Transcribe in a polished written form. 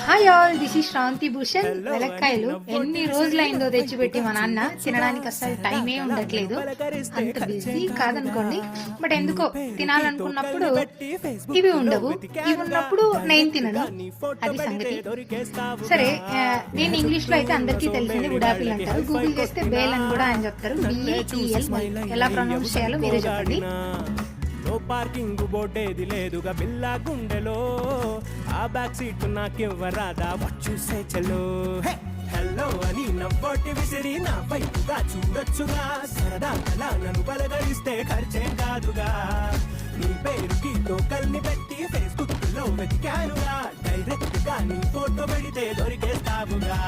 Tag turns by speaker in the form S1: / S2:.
S1: Hi all, this is Shranti Bhushan. వెలక్కాయలు ఎన్ని రోజులైందో తెచ్చిపెట్టి మా నాన్న తినడానికి అసలు టైమే ఉండట్లేదు. అంత బిజీ కాదనుకోండి, బట్ ఎందుకో తినాలనుకున్నప్పుడు ఇవి ఉండవు, ఇవి ఉన్నప్పుడు నేను తినను. అది సంగతి. సరే, నేను ఇంగ్లీష్ లో అయితే అందరికీ తెలిసింది వుడాపిల్ అంటారు. గూగుల్ చేస్తే బేల్ అని కూడా ఆయన చెప్తారు. బిఏఈఎల్. ఎలా ప్రొనౌన్స్ చేయాలో మీరే చెప్పండి.
S2: పార్కింగ్ బోర్డేది లేదుగా బిల్లా గుండెలో, ఆ బ్యాక్ సీట్ నాకివ్వరాదా వచ్చూసే చలో. హలో అని నవ్వొట్టి విసిరి నా వైపుగా చూడొచ్చుగా, సరదా అలా నన్ను బలగరిస్తే ఖర్చేం కాదుగా. నీ పేరుకి లోకల్ని పెట్టి ఫేస్బుక్ లో వెతికానుగా, డైరెక్ట్ గా నీ ఫోటో పెడితే దొరికేస్తావుగా.